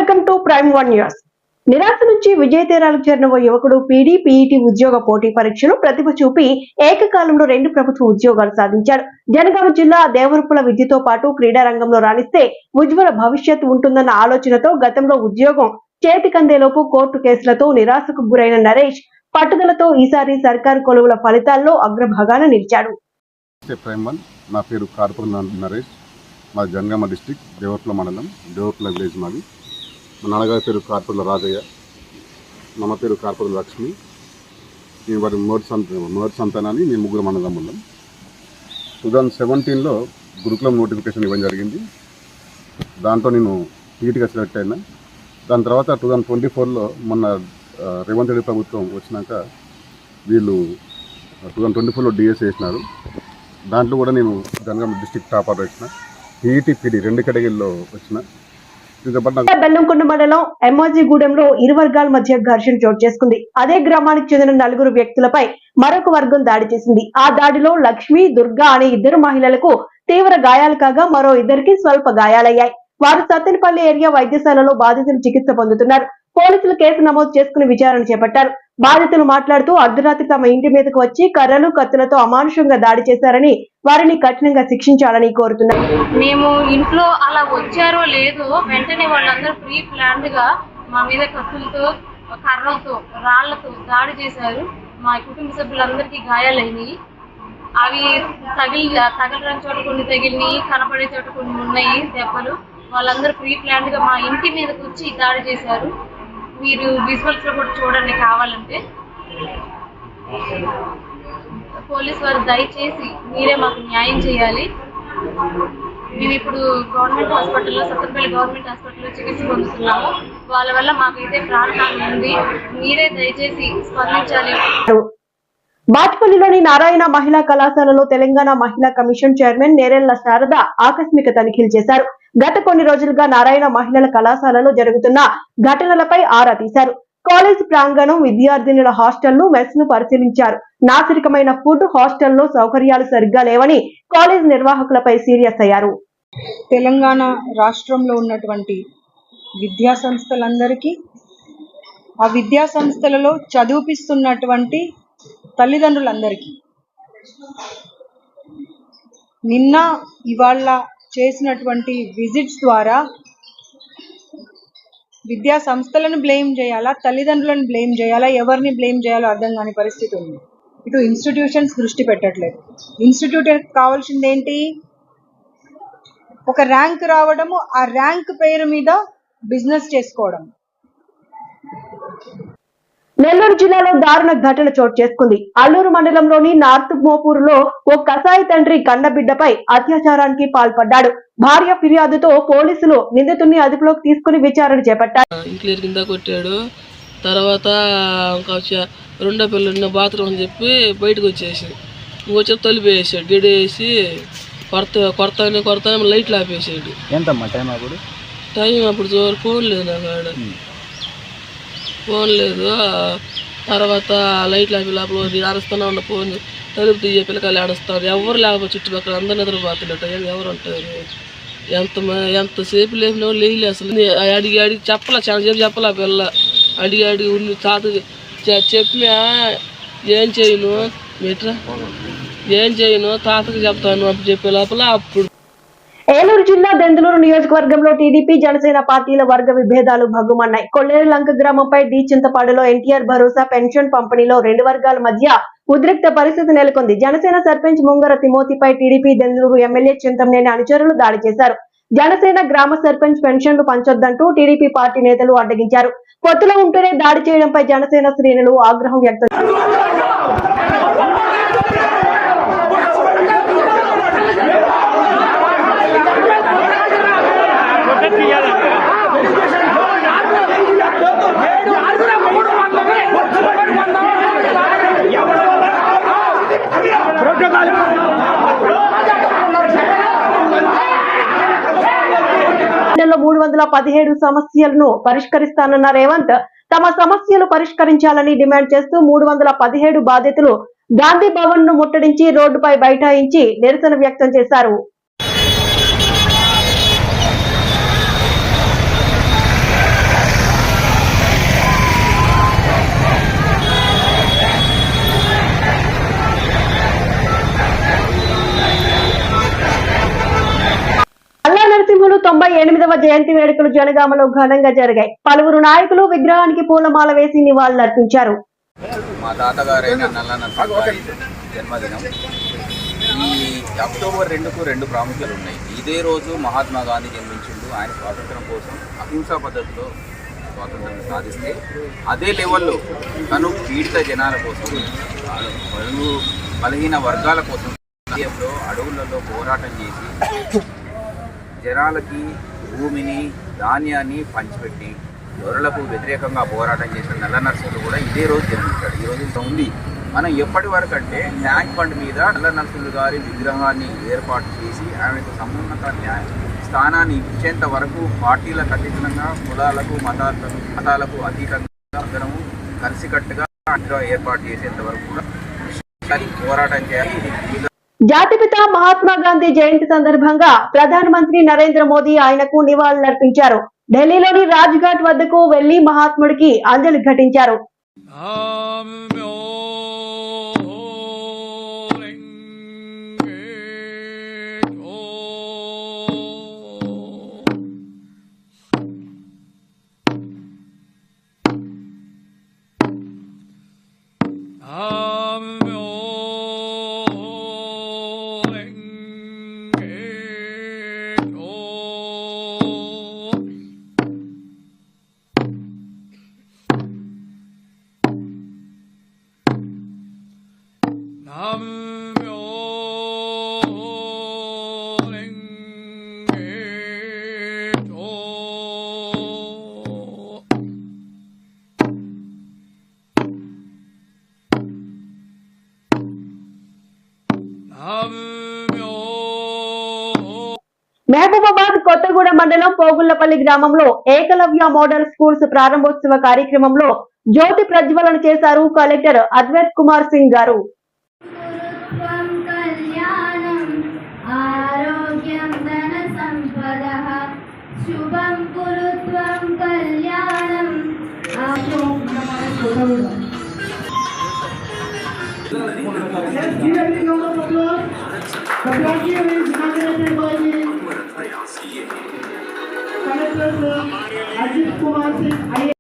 Welcome to prime one news. నిరాశ నుంచి విజయతీరాలకు చేరిన ఓ యువకుడు పీడీ పీఈటీ ఉద్యోగ పోటీ పరీక్షలు ప్రతిభ చూపి ఏకకాలంలో 2 ప్రభుత్వ ఉద్యోగాలు సాధించాడు. జనగామ జిల్లా దేవరపుల విద్యతో పాటు క్రీడా రంగంలో రాణిస్తే ఉజ్వల భవిష్యత్తు ఉంటుందన్న ఆలోచనతో గతంలో ఉద్యోగం చేతికందేలోపు కోర్టు కేసులతో నిరాశకు గురైన నరేష్ పట్టుదలతో ఈసారి సర్కారు కొలువుల ఫలితాల్లో అగ్రభాగాన నిలిచాడు. నా పేరు కార్పొర నరేష్. మా జనగామ డిస్టిక్ దేవరపుల మండలం దేవరపుల విలేజ్ మాది. మా నాన్నగారి పేరు కార్పొరల రాజయ్య, మా పేరు కార్పొరల లక్ష్మి. నేను వారి మొదటి సంతానాన్ని మేము ముగ్గురు అన్నదమ్ములం. 2017లో గురుకులం నోటిఫికేషన్ ఇవ్వడం జరిగింది. దాంట్లో నేను టీటీగా సెలెక్ట్ అయినా. దాని తర్వాత 2024లో మొన్న రేవంత్ రెడ్డి ప్రభుత్వం వచ్చినాక వీళ్ళు 2024లో డిఎస్ వేసినారు. దాంట్లో కూడా నేను జనగామ డిస్టిక్ టాప్ ఆర్డర్ వచ్చిన. టీఈటీ పీడీ 2 కేటగిరీలో వచ్చిన. బెల్లంకొండ మండలం ఎమ్మాజీగూడెంలో ఇరు వర్గాల మధ్య ఘర్షణ చోటు చేసుకుంది. అదే గ్రామానికి చెందిన 4 వ్యక్తులపై మరొక వర్గం దాడి చేసింది. ఆ దాడిలో లక్ష్మి, దుర్గా అనే 2 మహిళలకు తీవ్ర గాయాలు కాగా మరో 2కి స్వల్ప గాయాలయ్యాయి. వారు సత్తెనపల్లి ఏరియా వైద్యశాలలో బాధితులు చికిత్స పొందుతున్నారు. పోలీసులు కేసు నమోదు చేసుకుని విచారణ చేపట్టారు. బాధితులు మాట్లాడుతూ అర్ధరాత్రి తమ ఇంటి మీదకు వచ్చి కర్రలు, కత్తులతో అమానుషంగా దాడి చేశారని, వారిని కఠినంగా శిక్షించాలని కోరుతున్నారు. మేము ఇంట్లో అలా వచ్చారో లేదో వెంటనే వాళ్ళందరూ ప్రీ ప్లాన్డ్ గా మా మీద కత్తులతో, కర్రలతో, రాళ్లతో దాడి చేశారు. మా కుటుంబ సభ్యులందరికీ గాయాలైనవి. అవి తగలరాని చోట కొన్ని తగిలినాయి, కనపడే చోట కొన్ని ఉన్నాయి దెబ్బలు. వాళ్ళందరూ ప్రీ ప్లాన్డ్ గా మా ఇంటి మీదకి వచ్చి దాడి చేశారు. మీరు విజువల్స్ లో కూడా చూడండి కావాలంటే. పోలీస్ వారు దయచేసి మీరే మాకు న్యాయం చేయాలి. మేము ఇప్పుడు గవర్నమెంట్ హాస్పిటల్లో, సత్తెనపల్లి గవర్నమెంట్ హాస్పిటల్లో చికిత్స పొందుతున్నాము. వాళ్ళ వల్ల మాకైతే ప్రాణహాని ఉంది. మీరే దయచేసి స్పందించాలి. బాచ్పల్లిలోని నారాయణ మహిళా కళాశాలలో తెలంగాణ మహిళా కమిషన్ చైర్మన్ నేరెళ్ల శారద ఆకస్మిక తనిఖీలు చేశారు. గత కొన్ని రోజులుగా నారాయణ మహిళల కళాశాలలో జరుగుతున్న ఘటనలపై ఆరా తీశారు. కాలేజ్ ప్రాంగణం, విద్యార్థినుల హాస్టల్, మెస్ ను పరిశీలించారు. నాసిరకమైన ఫుడ్, హాస్టల్లో సౌకర్యాలు సరిగ్గా లేవని కాలేజ్ నిర్వాహకులపై సీరియస్ అయ్యారు. తెలంగాణ రాష్ట్రంలో ఉన్నటువంటి విద్యా సంస్థలందరికీ, ఆ విద్యా సంస్థలలో చదివిపిస్తున్నటువంటి తల్లిదండ్రులందరికీ నిన్న ఇవాళ చేసినటువంటి విజిట్స్ ద్వారా విద్యా సంస్థలను బ్లేమ్ చేయాలా, తల్లిదండ్రులను బ్లేమ్ చేయాలా, ఎవరిని బ్లేమ్ చేయాలో అర్థం కాని పరిస్థితి ఉంది. ఇటు ఇన్స్టిట్యూషన్స్ దృష్టి పెట్టట్లేదు. ఇన్స్టిట్యూట్ కావాల్సింది ఏంటి? ఒక ర్యాంక్ రావడము, ఆ ర్యాంక్ పేరు మీద బిజినెస్ చేసుకోవడం. నెల్లూరు జిల్లాలో దారుణ ఘటన చోటు చేసుకుంది. అల్లూరు మండలంలోని నార్త్ మోపూరులో ఓ కసాయి తండ్రి కన్నబిడ్డపై అత్యాచారానికి పాల్పడ్డాడు. భార్య ఫిర్యాదుతో పోలీసులు నిందితుడిని అదుపులోకి తీసుకుని విచారణ చేపట్టారు. ఇంక్లియర్ కింద కొట్టాడు. తర్వాత రెండో పిల్లలు బాత్రూమ్ అని చెప్పి బయటకు వచ్చేసి ఇంకొచ్చి తలుపు వేసాడు. గడి వేసి కొడతానే లైట్లు ఆపేసాడు. టైం అప్పుడు ఫోన్ లేదు నాకు, ఫోన్ లేదు. తర్వాత లైట్లు ఆపి లోపల అరుస్తూనే ఉన్న ఫోన్ తలుపు తీయ పిల్లకాయలు ఆడుస్తారు. ఎవరు లేకపోతే చుట్టుపక్కల అందరు నిద్రపోతున్నట్టు ఎవరు ఉంటారు? ఎంతసేపు లేపినా లేలే. అసలు అడిగి చెప్పలా, చాలా సేపు చెప్పలా. పిల్ల అడిగి ఉన్ని తాత చెప్పినా ఏం చేయను తాతకి చెప్తాను అప్పుడు చెప్పే లోపల. అప్పుడు ఏలూరు జిల్లా దెందులూరు నియోజకవర్గంలో టీడీపీ, జనసేన పార్టీల వర్గ విభేదాలు భగ్గుమన్నాయి. కొల్లేరు లంక గ్రామంపై డి చింతపాడులో ఎన్టీఆర్ భరోసా పెన్షన్ పంపిణీలో 2 వర్గాల మధ్య ఉద్రిక్త పరిస్థితి నెలకొంది. జనసేన సర్పంచ్ ముంగర తిమోతిపై టీడీపీ దెందులూరు ఎమ్మెల్యే చింతమనేని అనుచరులు దాడి చేశారు. జనసేన గ్రామ సర్పంచ్ పెన్షన్లు పంచొద్దంటూ టీడీపీ పార్టీ నేతలు అడ్డగించారు. పొత్తులో ఉంటూనే దాడి చేయడంపై జనసేన శ్రేణులు ఆగ్రహం వ్యక్తం జిల్లాలో 317 సమస్యలను పరిష్కరిస్తానన్న రేవంత్ తమ సమస్యలు పరిష్కరించాలని డిమాండ్ చేస్తూ 317 బాధితులు గాంధీ భవన్ ను ముట్టడించి రోడ్డుపై బైఠాయించి నిరసన వ్యక్తం చేశారు. 8వ జయంతి వేడుకలు జనగామలో ఘనంగా జరిగాయి. పలువురు నాయకులు విగ్రహానికి పూలమాల వేసి నివాళులర్పించారు. మా తాతగారైన నల్లనరసింహ గారి జన్మదినం. ఈ అక్టోబర్ 2కు 2 ప్రాముఖ్యతలు ఉన్నాయి. ఇదే రోజు మహాత్మా గాంధీ జన్మించిండు. ఆయన స్వాతంత్రం కోసం అహింసా పద్ధతిలో స్వాతంత్రం సాధిస్తే అదే లెవెల్లో తను పీడిత జనాల కోసం, బలహీన వర్గాల కోసం అడవులలో పోరాటం చేసి జనాలకి భూమిని, ధాన్యాన్ని పంచిపెట్టి దొరలకు వ్యతిరేకంగా పోరాటం చేసిన నల్లనరసింహుడు కూడా ఇదే రోజు జన్మించాడు. ఈ రోజు ఇంత ఉంది. మనం ఎప్పటి వరకు అంటే ట్యాంక్ బండ్ మీద నల్లనరసింహుడు గారి విగ్రహాన్ని ఏర్పాటు చేసి ఆయనకు సమున్నత స్థానాన్ని ఇచ్చేంత వరకు పార్టీలకు అతీతంగా, కులాలకు మతాలకు అతీతంగా అందరము కలిసికట్టుగా ఏర్పాటు చేసేంత వరకు కూడా పోరాటం చేయాలి. జాతిపిత మహాత్మా గాంధీ జయంతి సందర్భంగా ప్రధానమంత్రి నరేంద్ర మోదీ ఆయనకు నివాళులర్పించారు. ఢిల్లీలోని రాజ్ ఘాట్ వద్దకు వెళ్లి మహాత్ముడికి అంజలి ఘటించారు. మహబూబాబాద్ కొత్తగూడ మండలం పోగుళ్లపల్లి గ్రామంలో ఏకలవ్య మోడల్ స్కూల్స్ ప్రారంభోత్సవ కార్యక్రమంలో జ్యోతి ప్రజ్వలన చేశారు కలెక్టర్ అద్వైత్ కుమార్ సింగ్ గారు. Collector Ajit Kumar Singh